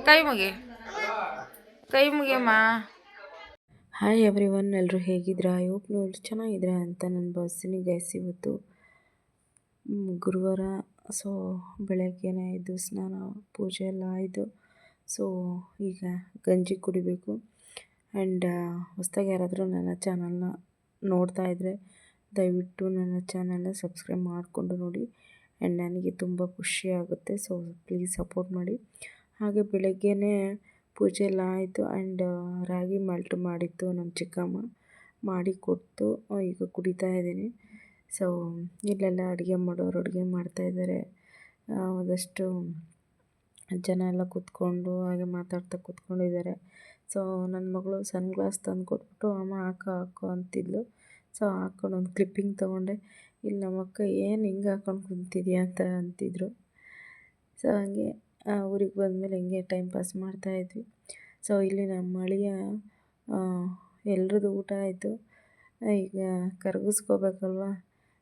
ಕೈ ಮುಗಿ, ಕೈ ಮುಗಿಯಮ್ಮ. ಹಾಯ್ ಎವ್ರಿ ಒನ್, ಎಲ್ಲರೂ ಹೇಗಿದ್ದೀರಾ? ಐ ಹೋಪ್ ನೀವು ಚೆನ್ನಾಗಿದ್ದೀರಾ ಅಂತ ನಾನು ಭಾವಿಸ್ತೀನಿ ಗೈಸ್. ಇವತ್ತು ಗುರುವಾರ, ಸೊ ಬೆಳಗ್ಗೆನೇ ಎದ್ದು ಸ್ನಾನ ಪೂಜೆ ಎಲ್ಲ ಆಯಿತು. ಸೊ ಈಗ ಗಂಜಿ ಕುಡಿಬೇಕು. ಆ್ಯಂಡ್ ಹೊಸದಾಗಿ ಯಾರಾದರೂ ನನ್ನ ಚಾನಲ್ನ ನೋಡ್ತಾ ಇದ್ದರೆ ದಯವಿಟ್ಟು ನನ್ನ ಚಾನಲ್ನ ಸಬ್ಸ್ಕ್ರೈಬ್ ಮಾಡಿಕೊಂಡು ನೋಡಿ. ಆ್ಯಂಡ್ ನನಗೆ ತುಂಬ ಖುಷಿ ಆಗುತ್ತೆ. ಸೊ ಪ್ಲೀಸ್ ಸಪೋರ್ಟ್ ಮಾಡಿ. ಹಾಗೆ ಬೆಳಗ್ಗೆನೇ ಪೂಜೆ ಎಲ್ಲ ಆಯಿತು. ಆ್ಯಂಡ್ ರಾಗಿ ಮಾಲ್ಟ್ ಮಾಡಿತ್ತು ನಮ್ಮ ಚಿಕ್ಕಮ್ಮ, ಮಾಡಿ ಕೊಟ್ಟು ಈಗ ಕುಡಿತಾ ಇದ್ದೀನಿ. ಸೊ ಇಲ್ಲೆಲ್ಲ ಅಡುಗೆ ಮಾಡೋರು ಅಡುಗೆ ಮಾಡ್ತಾಯಿದ್ದಾರೆ. ಒಂದಷ್ಟು ಜನ ಎಲ್ಲ ಕೂತ್ಕೊಂಡು ಹಾಗೆ ಮಾತಾಡ್ತಾ ಕೂತ್ಕೊಂಡಿದ್ದಾರೆ. ಸೊ ನನ್ನ ಮಗಳು ಸನ್ಗ್ಲಾಸ್ ತಂದು ಕೊಟ್ಬಿಟ್ಟು ಅಮ್ಮ ಹಾಕೋ ಅಂತಿದ್ಲು. ಸೊ ಹಾಕ್ಕೊಂಡು ಒಂದು ಕ್ಲಿಪ್ಪಿಂಗ್ ತೊಗೊಂಡೆ. ಇಲ್ಲಿ ನಮ್ಮಕ್ಕ ಏನು ಹಿಂಗೆ ಹಾಕ್ಕೊಂಡು ಕುಂತಿದ್ಯಾ ಅಂತ ಅಂತಿದ್ರು. ಸೊ ಹಾಗೆ ಊರಿಗೆ ಬಂದಮೇಲೆ ಹಿಂಗೆ ಟೈಮ್ ಪಾಸ್ ಮಾಡ್ತಾಯಿದ್ವಿ. ಸೊ ಇಲ್ಲಿ ನಮ್ಮ ಅಳಿಯ ಎಲ್ರದ್ದು ಊಟ ಆಯಿತು, ಈಗ ಕರಗಿಸ್ಕೋಬೇಕಲ್ವ.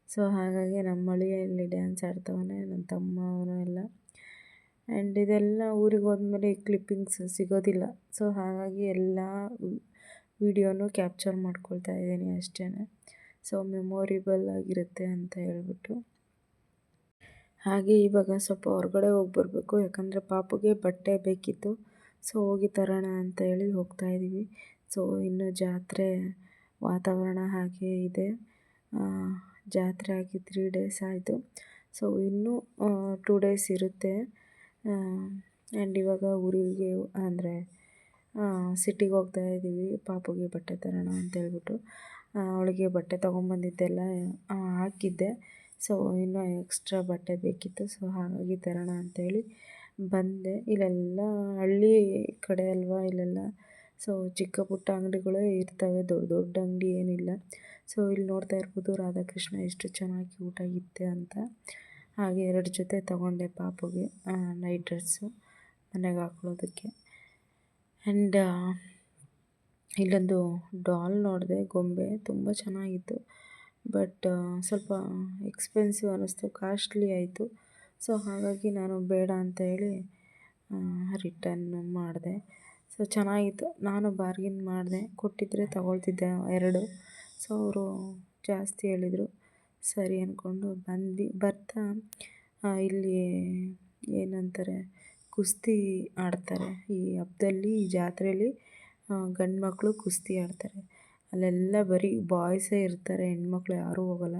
ಸೊ ಹಾಗಾಗಿ ನಮ್ಮ ಅಳಿಯ ಇಲ್ಲಿ ಡ್ಯಾನ್ಸ್ ಆಡ್ತವನೆ, ನನ್ನ ತಮ್ಮ ಅವನು ಎಲ್ಲ. ಆ್ಯಂಡ್ ಇದೆಲ್ಲ ಊರಿಗೆ ಹೋದ್ಮೇಲೆ ಈ ಕ್ಲಿಪ್ಪಿಂಗ್ಸ್ ಸಿಗೋದಿಲ್ಲ. ಸೊ ಹಾಗಾಗಿ ಎಲ್ಲ ವಿಡಿಯೋನೂ ಕ್ಯಾಪ್ಚರ್ ಮಾಡ್ಕೊಳ್ತಾ ಇದ್ದೀನಿ ಅಷ್ಟೇ. ಸೊ ಮೆಮೊರೇಬಲ್ ಆಗಿರುತ್ತೆ ಅಂತ ಹೇಳ್ಬಿಟ್ಟು. ಹಾಗೆ ಇವಾಗ ಸ್ವಲ್ಪ ಹೊರಗಡೆ ಹೋಗಿ ಬರಬೇಕು, ಯಾಕಂದರೆ ಪಾಪುಗೆ ಬಟ್ಟೆ ಬೇಕಿತ್ತು. ಸೊ ಹೋಗಿ ತರೋಣ ಅಂತ ಹೇಳಿ ಹೋಗ್ತಾಯಿದ್ದೀವಿ. ಸೊ ಇನ್ನು ಜಾತ್ರೆ ವಾತಾವರಣ ಹಾಗೆ ಇದೆ. ಜಾತ್ರೆ ಆಗಿ 3 ಡೇಸ್ ಆಯಿತು. ಸೊ ಇನ್ನೂ 2 ಡೇಸ್ ಇರುತ್ತೆ. ಆ್ಯಂಡ್ ಇವಾಗ ಊರಿಗೆ ಅಂದರೆ ಸಿಟಿಗೆ ಹೋಗ್ತಾಯಿದ್ದೀವಿ ಪಾಪುಗೆ ಬಟ್ಟೆ ತರೋಣ ಅಂತ ಹೇಳ್ಬಿಟ್ಟು. ಅವಳಿಗೆ ಬಟ್ಟೆ ತೊಗೊಂಬಂದಿದ್ದೆಲ್ಲ ಹಾಕಿದ್ದೆ. ಸೊ ಇನ್ನೂ ಎಕ್ಸ್ಟ್ರಾ ಬಟ್ಟೆ ಬೇಕಿತ್ತು. ಸೊ ಹಾಗಾಗಿ ತರೋಣ ಅಂತೇಳಿ ಬಂದೆ. ಇಲ್ಲೆಲ್ಲ ಹಳ್ಳಿ ಕಡೆ ಅಲ್ವಾ, ಇಲ್ಲೆಲ್ಲ ಸೊ ಚಿಕ್ಕ ಪುಟ್ಟ ಅಂಗಡಿಗಳೇ ಇರ್ತವೆ, ದೊಡ್ಡ ದೊಡ್ಡ ಅಂಗಡಿ ಏನಿಲ್ಲ. ಸೊ ಇಲ್ಲಿ ನೋಡ್ತಾ ಇರ್ಬೋದು ರಾಧಾಕೃಷ್ಣ ಎಷ್ಟು ಚೆನ್ನಾಗಿ ಕ್ಯೂಟಾಗಿತ್ತೆ ಅಂತ. ಹಾಗೆ 2 ಜೊತೆ ತೊಗೊಂಡೆ ಪಾಪುಗೆ ನೈಟ್ ಡ್ರೆಸ್ಸು ಮನೆಗೆ ಹಾಕೊಳ್ಳೋದಕ್ಕೆ. ಆ್ಯಂಡ್ ಇಲ್ಲೊಂದು ಡಾಲ್ ನೋಡಿದೆ, ಗೊಂಬೆ ತುಂಬ ಚೆನ್ನಾಗಿತ್ತು. ಬಟ್ ಸ್ವಲ್ಪ ಎಕ್ಸ್ಪೆನ್ಸಿವ್ ಅನ್ನಿಸ್ತು, ಕಾಸ್ಟ್ಲಿ ಆಯಿತು. ಸೊ ಹಾಗಾಗಿ ನಾನು ಬೇಡ ಅಂತ ಹೇಳಿ ರಿಟರ್ನ್ ಮಾಡಿದೆ. ಸೊ ಚೆನ್ನಾಗಿತ್ತು, ನಾನು ಬಾರ್ಗಿನ್ ಮಾಡಿದೆ, ಕೊಟ್ಟಿದ್ದರೆ ತಗೊಳ್ತಿದ್ದೆ 2. ಸೊ ಅವರು ಜಾಸ್ತಿ ಹೇಳಿದರು, ಸರಿ ಅಂದ್ಕೊಂಡು ಬಂದ್ವಿ. ಬರ್ತಾ ಇಲ್ಲಿ ಏನಂತಾರೆ ಕುಸ್ತಿ ಆಡ್ತಾರೆ ಈ ಹಬ್ಬದಲ್ಲಿ, ಈ ಜಾತ್ರೆಯಲ್ಲಿ ಗಂಡು ಮಕ್ಕಳು ಕುಸ್ತಿ ಆಡ್ತಾರೆ. ಅಲ್ಲೆಲ್ಲ ಬರೀ ಬಾಯ್ಸೇ ಇರ್ತಾರೆ, ಹೆಣ್ಮಕ್ಳು ಯಾರೂ ಹೋಗಲ್ಲ.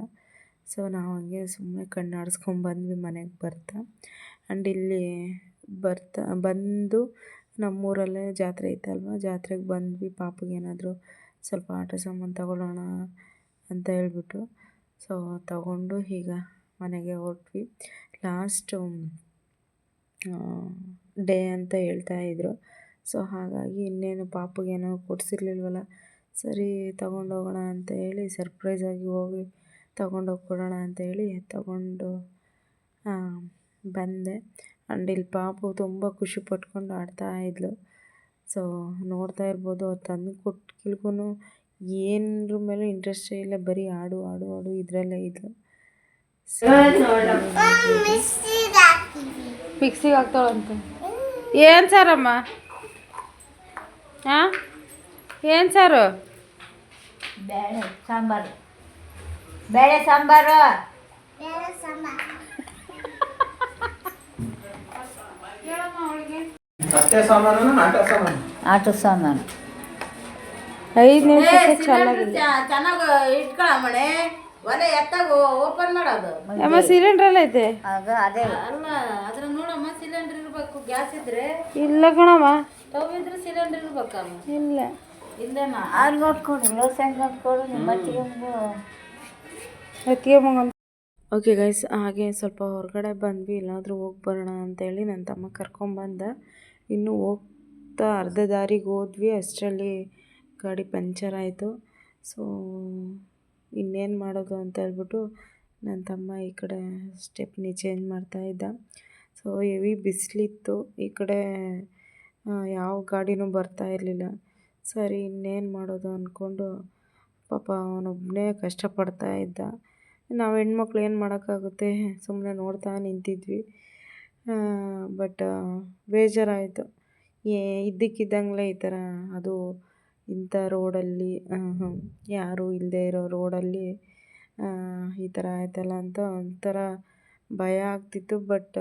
ಸೊ ನಾವು ಹಂಗೆ ಸುಮ್ಮನೆ ಕಣ್ಣಾಡಿಸ್ಕೊಂಬಂದ್ವಿ ಮನೆಗೆ ಬರ್ತಾ. ಆ್ಯಂಡ್ ಇಲ್ಲಿ ಬಂದು ನಮ್ಮೂರಲ್ಲೇ ಜಾತ್ರೆ ಐತಲ್ವ, ಜಾತ್ರೆಗೆ ಬಂದ್ವಿ. ಪಾಪುಗೆ ಏನಾದರೂ ಸ್ವಲ್ಪ ಆಟ ಸಾಮಾನು ತಗೊಳ್ಳೋಣ ಅಂತ ಹೇಳ್ಬಿಟ್ಟು ಸೊ ತಗೊಂಡು ಈಗ ಮನೆಗೆ ಹೊರಟ್ವಿ. ಲಾಸ್ಟ್ ಡೇ ಅಂತ ಹೇಳ್ತಾಯಿದ್ರು. ಸೊ ಹಾಗಾಗಿ ಇನ್ನೇನು ಪಾಪುಗೇನೋ ಕೊಡಿಸಿರ್ಲಿಲ್ವಲ್ಲ, ಸರಿ ತೊಗೊಂಡೋಗೋಣ ಅಂತ ಹೇಳಿ ಸರ್ಪ್ರೈಸಾಗಿ ಹೋಗಿ ತೊಗೊಂಡೋಗಿ ಕೊಡೋಣ ಅಂತೇಳಿ ತೊಗೊಂಡು ಬಂದೆ. ಆ್ಯಂಡ್ ಇಲ್ಲಿ ಪಾಪು ತುಂಬ ಖುಷಿ ಪಟ್ಕೊಂಡು ಆಡ್ತಾಯಿದ್ಲು. ಸೊ ನೋಡ್ತಾ ಇರ್ಬೋದು, ಅವ್ರು ತಂದು ಕೊಟ್ಟಿಲ್ಗೂ ಏನರ ಮೇಲೆ ಇಂಟ್ರೆಸ್ಟೇ ಇಲ್ಲ, ಬರೀ ಆಡು ಆಡು ಆಡು ಇದರಲ್ಲೇ ಇದ್ಲು. ಸೊ ಮಿಕ್ಸಿಗೆ ಹಾಕ್ತಾಳಂತೆ. ಏನು ಸಾರಮ್ಮ? ಹಾಂ ಏನು ಸಾರು? ಬೇಳೆ ಸಾಂಬಾರು. ಬೇಳೆ ಸಾಂಬಾರು. ಆಟ ಸಾಮಾನು 5 ನಿಮಿಷಕ್ಕೆ ಚೆನ್ನಾಗಿಲ್ಲ. ಚೆನ್ನಾಗಿ ಇಟ್ಕೊಳಮ್ಮಣೆ, ಒಲೆ ಎತ್ತಾಗ ಓಪನ್ ಮಾಡೋದು. ಅಮ್ಮ ಸಿಲಿಂಡ್ರ್ ಎಲ್ಲ ಐತೆ. ಅದು ಅದೇ ಅಲ್ಲ, ಅದ್ರ ನೋಡಮ್ಮ ಸಿಲಿಂಡರ್ ಇರಬೇಕು. ಗ್ಯಾಸ್ ಇದ್ರೆ ಇಲ್ಲ ಕಣಮ್ಮ, ಸ್ಟವ್ ಇದ್ರೆ ಸಿಲಿಂಡರ್ ಇರ್ಬೇಕಮ್ಮ. ಇಲ್ಲ ಇಲ್ಲೇಮ್ಮ ಅಲ್ಲಿ ಕೊಡು, ಲೋಸಂಗ ಕೊಡು, ನಿಮ್ಮ ಎತ್ತಿಗೆ. ಓಕೆ ಗೈಸ್, ಹಾಗೆ ಸ್ವಲ್ಪ ಹೊರಗಡೆ ಬಂದ್ವಿ, ಎಲ್ಲಾದರೂ ಹೋಗಿ ಬರೋಣ ಅಂತೇಳಿ ನನ್ನ ತಮ್ಮ ಕರ್ಕೊಂಬಂದ. ಇನ್ನೂ ಹೋಗ್ತಾ ಅರ್ಧ ದಾರಿಗೆ ಹೋದ್ವಿ, ಅಷ್ಟರಲ್ಲಿ ಗಾಡಿ ಪಂಚರ್ ಆಯಿತು. ಸೊ ಇನ್ನೇನು ಮಾಡೋದು ಅಂತ ಹೇಳ್ಬಿಟ್ಟು ನನ್ನ ತಮ್ಮ ಈ ಕಡೆ ಸ್ಟೆಪ್ನಿ ಚೇಂಜ್ ಮಾಡ್ತಾಯಿದ್ದ. ಸೊ ಹೆವಿ ಬಿಸಿಲಿತ್ತು, ಈ ಕಡೆ ಯಾವ ಗಾಡಿನೂ ಬರ್ತಾ ಇರಲಿಲ್ಲ. ಸರಿ ಇನ್ನೇನು ಮಾಡೋದು ಅಂದ್ಕೊಂಡು ಪಾಪ ಅವನೊಬ್ಬನೇ ಕಷ್ಟಪಡ್ತಾ ಇದ್ದ. ನಾವು ಹೆಣ್ಮಕ್ಳು ಏನು ಮಾಡೋಕ್ಕಾಗುತ್ತೆ, ಸುಮ್ಮನೆ ನೋಡ್ತಾ ನಿಂತಿದ್ವಿ. ಬಟ್ ಬೇಜಾರಾಯಿತು, ಇದ್ದಕ್ಕಿದ್ದಂಗೆ ಈ ಥರ ಅದು ಇಂಥ ರೋಡಲ್ಲಿ ಯಾರೂ ಇಲ್ಲದೆ ಇರೋ ರೋಡಲ್ಲಿ ಈ ಥರ ಆಯ್ತಲ್ಲ ಅಂತ ಒಂಥರ ಭಯ ಆಗ್ತಿತ್ತು. ಬಟ್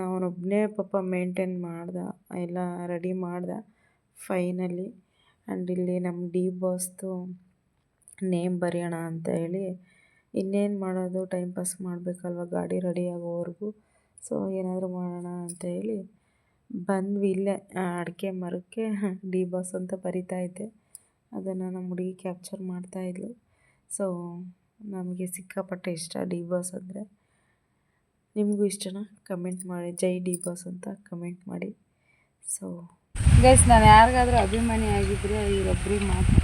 ಅವನೊಬ್ಬನೇ ಪಾಪ ಮೇಂಟೈನ್ ಮಾಡ್ದೆ, ಎಲ್ಲ ರೆಡಿ ಮಾಡ್ದೆ ಫೈನಲಿ. ಆ್ಯಂಡ್ ಇಲ್ಲಿ ನಮ್ಮ ಡಿ ಬಾಸ್ದು ನೇಮ್ ಬರೆಯೋಣ ಅಂತ ಹೇಳಿ, ಇನ್ನೇನು ಮಾಡೋದು, ಟೈಮ್ ಪಾಸ್ ಮಾಡಬೇಕಲ್ವ ಗಾಡಿ ರೆಡಿ ಆಗೋವರೆಗೂ. ಸೊ ಏನಾದರೂ ಮಾಡೋಣ ಅಂತ ಹೇಳಿ ಬಂದ್ವಿ. ಇಲ್ಲೇ ಅಡಿಕೆ ಮರಕ್ಕೆ ಡಿ ಬಾಸ್ ಅಂತ ಬರಿತಾಯಿದ್ದೆ. ಅದನ್ನು ನಮ್ಮ ಹುಡುಗಿ ಕ್ಯಾಪ್ಚರ್ ಮಾಡ್ತಾಯಿದ್ಲು. ಸೊ ನಮಗೆ ಸಿಕ್ಕಾಪಟ್ಟೆ ಇಷ್ಟ ಡಿ ಬಾಸ್ ಅಂದರೆ. ನಿಮಗೂ ಇಷ್ಟನಾ? ಕಮೆಂಟ್ ಮಾಡಿ, ಜೈ ಡಿ ಬಾಸ್ ಅಂತ ಕಮೆಂಟ್ ಮಾಡಿ. ಸೊ ಗೈಸ್, ನಾನು ಯಾರಿಗಾದ್ರೂ ಅಭಿಮಾನಿ ಆಗಿದ್ರೆ ಇವರೊಬ್ಬರಿಗೆ ಮಾತ್ರ,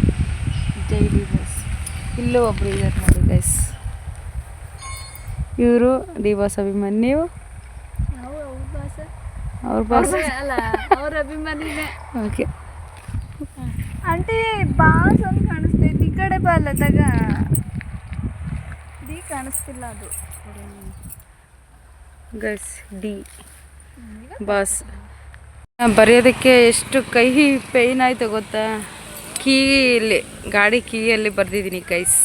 ಜೈ ಡಿ ಬಾಸ್. ಇಲ್ಲೂ ಒಬ್ರು ಇದ್ದಾರೆ ನೋಡಿ ಗೈಸ್, ಇವರು ಡಿ ಬಾಸ್ ಅಭಿಮಾನಿ. ನೀವು? ಅವ್ರ ಬಾಸ್ ಅಲ್ಲ, ಅವ್ರ ಅಭಿಮಾನಿನೇ. ಓಕೆ ಆಂಟಿ ಬಾಸ್ ಅಂತ ಕಾಣಿಸ್ತೈತಿ. ಈ ಕಡೆ ಬಾ, ಅಲ್ಲ ತಗ ಡಿ ಕಾಣಿಸ್ತಿಲ್ಲ ಅದು. ಗೈಸ್, ಡಿ ಬಾಸ್ ಬರೆಯೋದಕ್ಕೆ ಎಷ್ಟು ಕೈ ಪೇಯ್ನ್ ಆಯಿತು ಗೊತ್ತಾ? ಕೀಯಲ್ಲಿ, ಗಾಡಿ ಕೀಯಲ್ಲಿ ಬರೆದಿದ್ದೀನಿ ಗೈಸ್.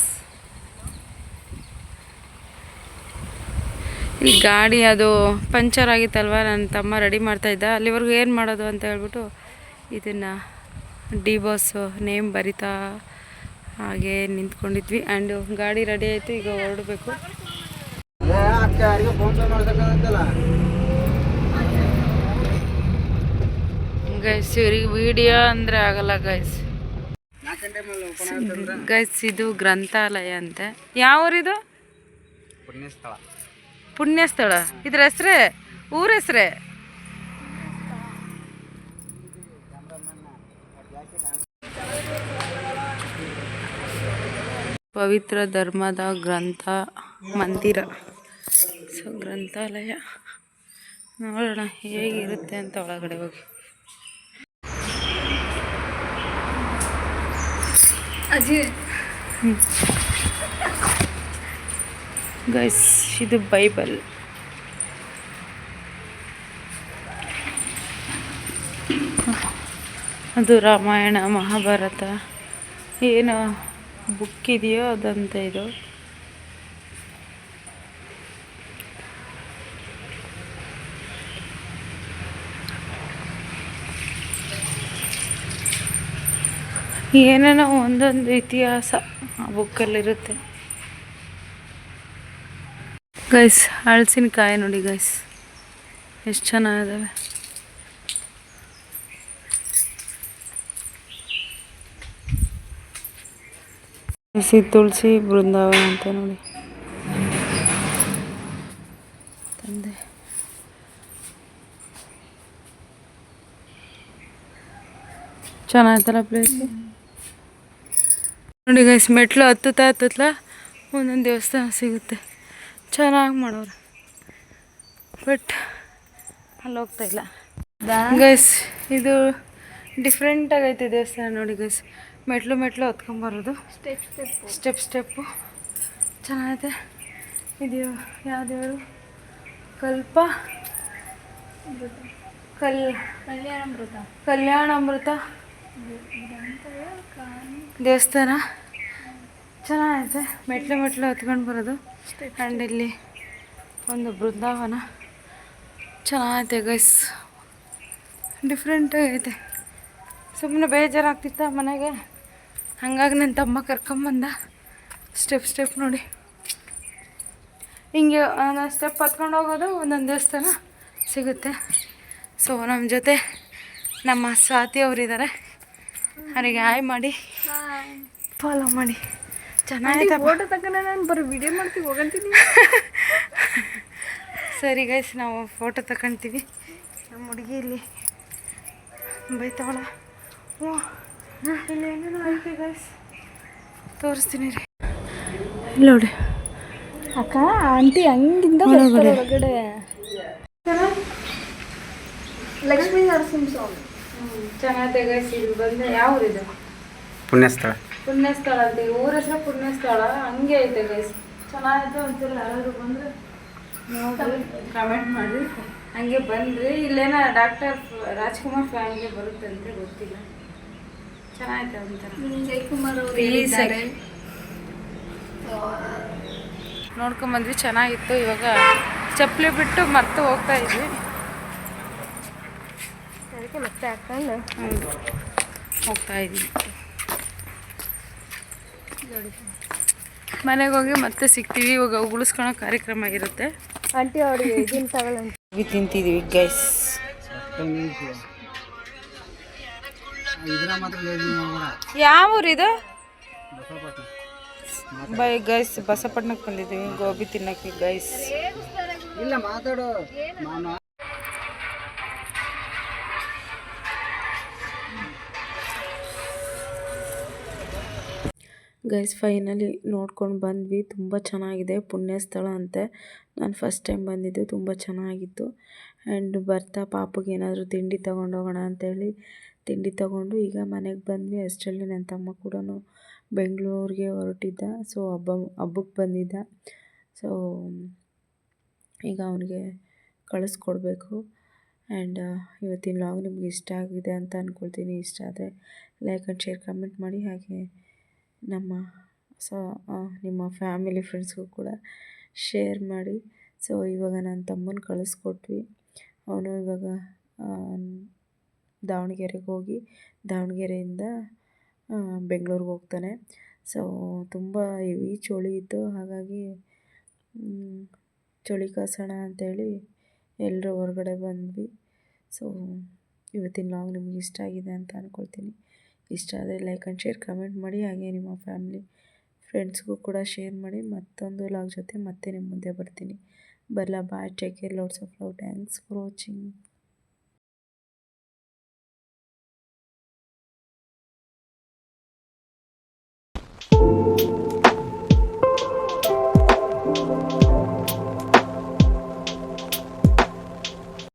ಈ ಗಾಡಿ ಅದು ಪಂಚರ್ ಆಗಿತ್ತಲ್ವ, ನನ್ನ ತಮ್ಮ ರೆಡಿ ಮಾಡ್ತಾಯಿದ್ದ. ಅಲ್ಲಿವರೆಗೂ ಏನು ಮಾಡೋದು ಅಂತ ಹೇಳ್ಬಿಟ್ಟು ಇದನ್ನು ಡಿ ಬಾಸು ನೇಮ್ ಬರಿತಾ ಹಾಗೆ ನಿಂತ್ಕೊಂಡಿದ್ವಿ. ಆ್ಯಂಡ್ ಗಾಡಿ ರೆಡಿ ಆಯಿತು, ಈಗ ಹೊರಡಬೇಕು. ಗೈಸ್, ಇವ್ರಿಗೆ ವಿಡಿಯೋ ಅಂದರೆ ಆಗಲ್ಲ ಗೈಸ್. ಗೈಸ್, ಇದು ಗ್ರಂಥಾಲಯ ಅಂತೆ. ಯಾವ ಊರಿದು? ಪುಣ್ಯಸ್ಥಳ. ಇದ್ರ ಹೆಸ್ರೇ, ಊರ ಹೆಸ್ರೇ? ಪವಿತ್ರ ಧರ್ಮದ ಗ್ರಂಥ ಮಂದಿರ. ಸೊ ಗ್ರಂಥಾಲಯ ನೋಡೋಣ ಹೇಗಿರುತ್ತೆ ಅಂತ ಒಳಗಡೆ ಹೋಗಿ. ಗೈಸ್, ಇದು ಬೈಬಲ್. ಅದು ರಾಮಾಯಣ ಮಹಾಭಾರತ ಏನು ಬುಕ್ ಇದೆಯೋ ಅದಂತ ಇದು. ಏನೇನೋ ಒಂದೊಂದು ಇತಿಹಾಸ ಆ ಬುಕ್ಕಲ್ಲಿರುತ್ತೆ ಗೈಸ್. ಹಲಸಿನಕಾಯಿ ನೋಡಿ ಗೈಸ್, ಎಷ್ಟು ಚೆನ್ನಾಗಿದ್ದಾವೆ. ತುಳಸಿ ಬೃಂದಾವನ ಅಂತ ನೋಡಿ ತಂದೆ. ಚೆನ್ನಾಯ್ತಲ್ಲ ಪ್ಲೇಸ್ ನೋಡಿ ಗೈಸ್. ಮೆಟ್ಲು ಹತ್ತುತ್ತಾ ಒಂದೊಂದು ದೇವಸ್ಥಾನ ಸಿಗುತ್ತೆ, ಚೆನ್ನಾಗಿ ಮಾಡೋರು. ಬಟ್ ಅಲ್ಲಿ ಹೋಗ್ತಾ ಇಲ್ಲ ಗೈಸ್. ಇದು ಡಿಫ್ರೆಂಟ್ ಆಗೈತೆ ದೇವಸ್ಥಾನ ನೋಡಿ ಗೈಸ್. ಮೆಟ್ಲು ಹತ್ಕೊಂಬರೋದು, ಸ್ಟೆಪ್ಪು ಚೆನ್ನಾಗೈತೆ. ಇದು ಯಾವ ದೇವರು? ಕಲ್ಯಾಣಾಮೃತ ದೇವಸ್ಥಾನ ಚೆನ್ನಾಗೈತೆ. ಮೆಟ್ಲು ಹತ್ಕೊಂಡು ಬರೋದು. ಆ್ಯಂಡ್ ಇಲ್ಲಿ ಒಂದು ಬೃಂದಾವನ ಚೆನ್ನಾಗೈತೆ ಗೈಸ್. ಡಿಫ್ರೆಂಟ್ ಆಗೈತೆ. ಸುಮ್ಮನೆ ಬೇಜಾರಾಗ್ತಿತ್ತ ಮನೆಗೆ, ಹಾಗಾಗಿ ನನ್ನ ತಮ್ಮ ಕರ್ಕೊಂಬಂದ. ಸ್ಟೆಪ್ ನೋಡಿ, ಹಿಂಗೆ ಸ್ಟೆಪ್ ಹತ್ಕೊಂಡು ಹೋಗೋದು, ಒಂದೊಂದು ದೇವಸ್ಥಾನ ಸಿಗುತ್ತೆ. ಸೊ ನಮ್ಮ ಜೊತೆ ನಮ್ಮ ಸ್ವಾತಿ ಅವರಿದ್ದಾರೆ, ಅವರಿಗೆ ಹಾಯ್ ಮಾಡಿ ಫಾಲೋ ಮಾಡಿ. ಚೆನ್ನಾಗೈತೆ. ಫೋಟೋ ತಗೊಂಡ ನಾನು ಬರೋ ವಿಡಿಯೋ ಮಾಡ್ತೀವಿ, ಹೋಗಂತೀನಿ. ಸರಿ ಗೈಸ್, ನಾವು ಫೋಟೋ ತಗೊಳ್ತೀವಿ. ನಮ್ಮ ಹುಡುಗಿ ಇಲ್ಲಿ ಬೈತಾವಳ. ಇಲ್ಲಿ ಏನೇನೋ ಐತೆ ಗೈಸ್, ತೋರಿಸ್ತೀನಿ ರೀ. ಇಲ್ಲ ನೋಡಿ ಅಕ್ಕ, ಆಂಟಿ ಹಂಗಿಂದ ಬರ್ತಾರೆ ಒಳಗಡೆ. ಲಕ್ಷ್ಮೀ ನರಸಿಂಹಸ್ವಾಮಿ ಚೆನ್ನಾಗೈತೆ ಗೈಸ್. ಇಲ್ಲಿ ಬಂದೆ. ಯಾವ ಊರಿದು? ಪುಣ್ಯಸ್ಥಳ ಅಂತ ಊರ ಹೆಸರು ಪುಣ್ಯಸ್ಥಳ. ಹಂಗೆ ಐತೆ ಗೈಸ್, ಚೆನ್ನಾಗೈತೆ. ಒಂದ್ಸಲ ಯಾರಾದರೂ ಬಂದರೆ ನೋಡಿ ಕಮೆಂಟ್ ಮಾಡಿ. ಹಂಗೆ ಬನ್ನಿರಿ. ಇಲ್ಲೇನ ಡಾಕ್ಟರ್ ರಾಜ್ಕುಮಾರ್ ಫ್ಯಾಮಿಲಿ ಬರುತ್ತಂತೆ, ಗೊತ್ತಿಲ್ಲ. ಚೆನ್ನಾಗೈತೆ ಒಂಥರ. ಜಯಕುಮಾರ್ ಅವರು Peace ಹೇಳಿದ್ದಾರೆ. ನೋಡ್ಕೊಂಬಂದ್ವಿ, ಚೆನ್ನಾಗಿತ್ತು. ಇವಾಗ ಚಪ್ಪಲಿ ಬಿಟ್ಟು ಮರ್ತು ಹೋಗ್ತಾ ಇದ್ವಿ. ಅದಕ್ಕೆ ಮತ್ತೆ ಹಾಕೊಂಡು ಹೌದು, ಹೋಗ್ತಾ ಇದ್ವಿ. ಮನೆಗೆ ಹೋಗಿ ಮತ್ತೆ ಸಿಗ್ತೀವಿ. ಇವಾಗ ಉಗುಳಿಸ್ಕೊಳೋ ಕಾರ್ಯಕ್ರಮ ಇರುತ್ತೆ. ಆಂಟಿ ಅವ್ರಿಗೆ ಇದನ್ನ ತಗೊಳ್ಳಂತ ತಿಂತಿದ್ದೀವಿ ಗೈಸ್. ಯಾವ ಊರಿದು? ಬೈ ಗೈಸ್, ಬಸಪಟ್ಟಣಕ್ಕೆ ಬಂದಿದ್ದೀವಿ ಗೋಬಿ ತಿನ್ನಕ್ಕೆ ಗೈಸ್. ಇಲ್ಲ ಮಾತಾಡು. ಗೈಸ್ ಫೈನಲಿ ನೋಡ್ಕೊಂಡು ಬಂದ್ವಿ. ತುಂಬ ಚೆನ್ನಾಗಿದೆ, ಪುಣ್ಯ ಸ್ಥಳ ಅಂತೆ. ನಾನು ಫಸ್ಟ್ ಟೈಮ್ ಬಂದಿದ್ದು, ತುಂಬ ಚೆನ್ನಾಗಿತ್ತು. ಆ್ಯಂಡ್ ಬರ್ತಾ ಪಾಪಗೆ ಏನಾದರೂ ತಿಂಡಿ ತೊಗೊಂಡೋಗೋಣ ಅಂತೇಳಿ ತಿಂಡಿ ತೊಗೊಂಡು ಈಗ ಮನೆಗೆ ಬಂದ್ವಿ. ಅಷ್ಟರಲ್ಲಿ ನನ್ನ ತಮ್ಮ ಕೂಡ ಬೆಂಗಳೂರಿಗೆ ಹೊರಟಿದ್ದ. ಸೊ ಹಬ್ಬಕ್ಕೆ ಬಂದಿದ್ದ. ಸೊ ಈಗ ಅವನಿಗೆ ಕಳಿಸ್ಕೊಡ್ಬೇಕು. ಆ್ಯಂಡ್ ಇವತ್ತಿನ ವ್ಲಾಗ್ ನಿಮ್ಗೆ ಇಷ್ಟ ಆಗಿದೆ ಅಂತ ಅಂದ್ಕೊಳ್ತೀನಿ. ಇಷ್ಟ ಆದರೆ ಲೈಕ್ ಆ್ಯಂಡ್ ಶೇರ್ ಕಮೆಂಟ್ ಮಾಡಿ. ಹಾಗೆ ನಿಮ್ಮ ಫ್ಯಾಮಿಲಿ ಫ್ರೆಂಡ್ಸ್ಗೂ ಕೂಡ ಶೇರ್ ಮಾಡಿ. ಸೊ ಇವಾಗ ನನ್ನ ತಮ್ಮನ ಕಳಿಸ್ಕೊಟ್ವಿ. ಅವನು ಇವಾಗ ದಾವಣಗೆರೆಗೆ ಹೋಗಿ ದಾವಣಗೆರೆಯಿಂದ ಬೆಂಗಳೂರಿಗೆ ಹೋಗ್ತಾನೆ. ಸೊ ತುಂಬ ಹೆವಿ ಚಳಿ ಇತ್ತು, ಹಾಗಾಗಿ ಚಳಿ ಕಾಸೋಣ ಅಂಥೇಳಿ ಎಲ್ಲರೂ ಹೊರಗಡೆ ಬಂದ್ವಿ. ಸೊ ಇವತ್ತಿನ ವ್ಲಾಗ್ ನಿಮ್ಗೆ ಇಷ್ಟ ಆಗಿದೆ ಅಂತ ಅಂದ್ಕೊಳ್ತೀನಿ. ಇಷ್ಟ ಆದರೆ ಲೈಕ್ ಆ್ಯಂಡ್ ಶೇರ್ ಕಮೆಂಟ್ ಮಾಡಿ. ಹಾಗೆ ನಿಮ್ಮ ಫ್ಯಾಮಿಲಿ ಫ್ರೆಂಡ್ಸ್ಗೂ ಕೂಡ ಶೇರ್ ಮಾಡಿ. ಮತ್ತೊಂದು ವ್ಲಾಗ್ ಜೊತೆ ಮತ್ತೆ ನಿಮ್ಮ ಮುಂದೆ ಬರ್ತೀನಿ. Bye, take care, lots of love, thanks for watching.